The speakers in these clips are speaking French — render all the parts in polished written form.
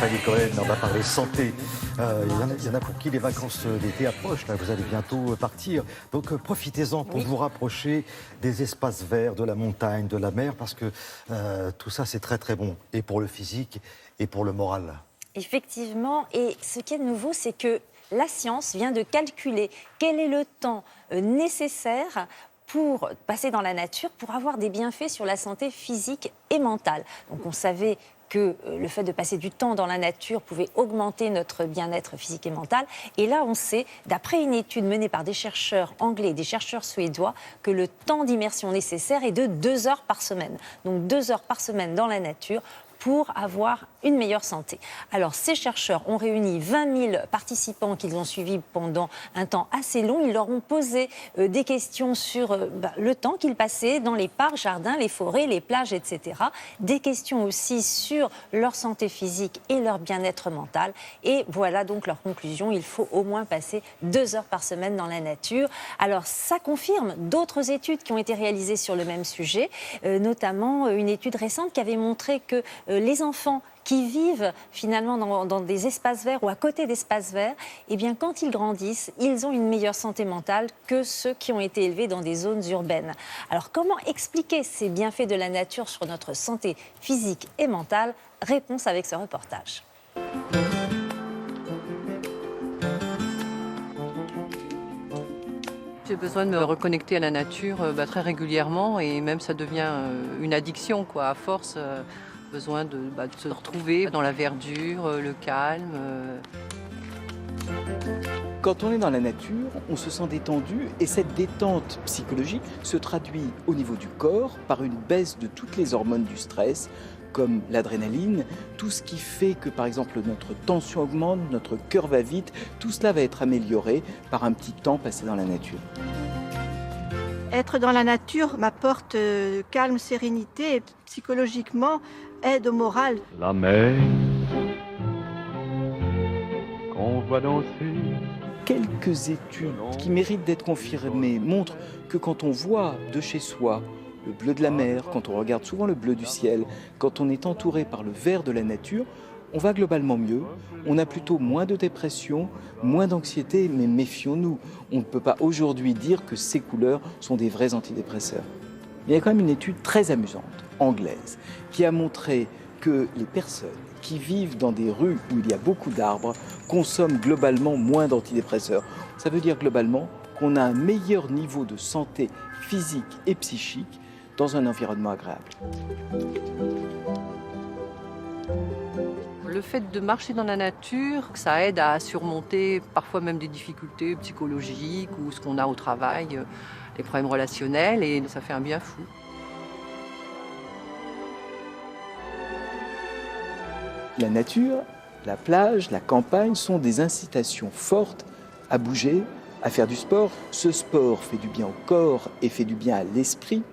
Fanny Cohen, on va parler santé. Il y en a pour qui les vacances d'été approchent. Là, vous allez bientôt partir. Donc profitez-en pour vous rapprocher des espaces verts, de la montagne, de la mer, parce que tout ça, c'est très très bon, et pour le physique et pour le moral. Effectivement, et ce qui est nouveau, c'est que la science vient de calculer quel est le temps nécessaire pour passer dans la nature, pour avoir des bienfaits sur la santé physique et mentale. Donc on savait que le fait de passer du temps dans la nature pouvait augmenter notre bien-être physique et mental. Et là, on sait, d'après une étude menée par des chercheurs anglais et des chercheurs suédois, que le temps d'immersion nécessaire est de 2 heures par semaine. Donc 2 heures par semaine dans la nature pour avoir une meilleure santé. Alors, ces chercheurs ont réuni 20 000 participants qu'ils ont suivis pendant un temps assez long. Ils leur ont posé des questions sur le temps qu'ils passaient dans les parcs, jardins, les forêts, les plages, etc. Des questions aussi sur leur santé physique et leur bien-être mental. Et voilà donc leur conclusion. Il faut au moins passer 2 heures par semaine dans la nature. Alors, ça confirme d'autres études qui ont été réalisées sur le même sujet, notamment une étude récente qui avait montré que les enfants qui vivent finalement dans des espaces verts ou à côté d'espaces verts, eh bien, quand ils grandissent, ils ont une meilleure santé mentale que ceux qui ont été élevés dans des zones urbaines. Alors, comment expliquer ces bienfaits de la nature sur notre santé physique et mentale? Réponse avec ce reportage. J'ai besoin de me reconnecter à la nature très régulièrement et même ça devient une addiction, quoi, à force. Besoin de se retrouver dans la verdure, le calme. Quand on est dans la nature, on se sent détendu et cette détente psychologique se traduit au niveau du corps par une baisse de toutes les hormones du stress, comme l'adrénaline, tout ce qui fait que par exemple notre tension augmente, notre cœur va vite, tout cela va être amélioré par un petit temps passé dans la nature. Être dans la nature m'apporte calme, sérénité et psychologiquement aide au moral. La mer qu'on voit danser. Quelques études qui méritent d'être confirmées montrent que quand on voit de chez soi le bleu de la mer, quand on regarde souvent le bleu du ciel, quand on est entouré par le vert de la nature, on va globalement mieux, on a plutôt moins de dépression, moins d'anxiété, mais méfions-nous. On ne peut pas aujourd'hui dire que ces couleurs sont des vrais antidépresseurs. Il y a quand même une étude très amusante, anglaise, qui a montré que les personnes qui vivent dans des rues où il y a beaucoup d'arbres consomment globalement moins d'antidépresseurs. Ça veut dire globalement qu'on a un meilleur niveau de santé physique et psychique dans un environnement agréable. Le fait de marcher dans la nature, ça aide à surmonter parfois même des difficultés psychologiques ou ce qu'on a au travail, les problèmes relationnels, et ça fait un bien fou. La nature, la plage, la campagne sont des incitations fortes à bouger, à faire du sport. Ce sport fait du bien au corps et fait du bien à l'esprit.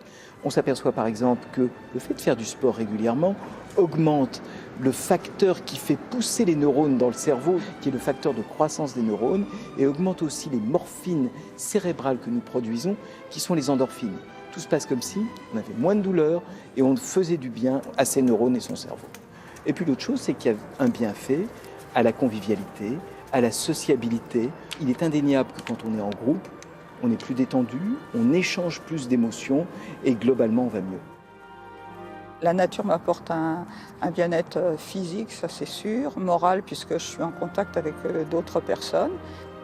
On s'aperçoit par exemple que le fait de faire du sport régulièrement augmente le facteur qui fait pousser les neurones dans le cerveau, qui est le facteur de croissance des neurones, et augmente aussi les morphines cérébrales que nous produisons, qui sont les endorphines. Tout se passe comme si on avait moins de douleur et on faisait du bien à ses neurones et son cerveau. Et puis l'autre chose, c'est qu'il y a un bienfait à la convivialité, à la sociabilité. Il est indéniable que quand on est en groupe, on est plus détendu, on échange plus d'émotions et globalement on va mieux. La nature m'apporte un bien-être physique, ça c'est sûr, moral puisque je suis en contact avec d'autres personnes.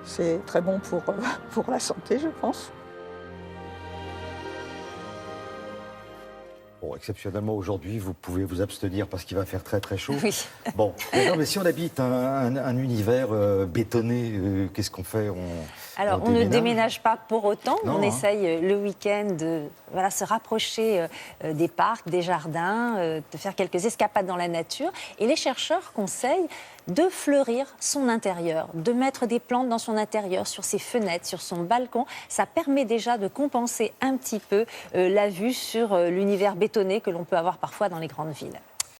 C'est très bon pour la santé, je pense. Bon, exceptionnellement aujourd'hui, vous pouvez vous abstenir parce qu'il va faire très très chaud. Oui. Bon, mais non, mais si on habite un univers bétonné, qu'est-ce qu'on fait? Alors, on ne déménage pas pour autant. Non, on essaye le week-end de se rapprocher des parcs, des jardins, de faire quelques escapades dans la nature. Et les chercheurs conseillent de fleurir son intérieur, de mettre des plantes dans son intérieur, sur ses fenêtres, sur son balcon. Ça permet déjà de compenser un petit peu la vue sur l'univers bétonné que l'on peut avoir parfois dans les grandes villes.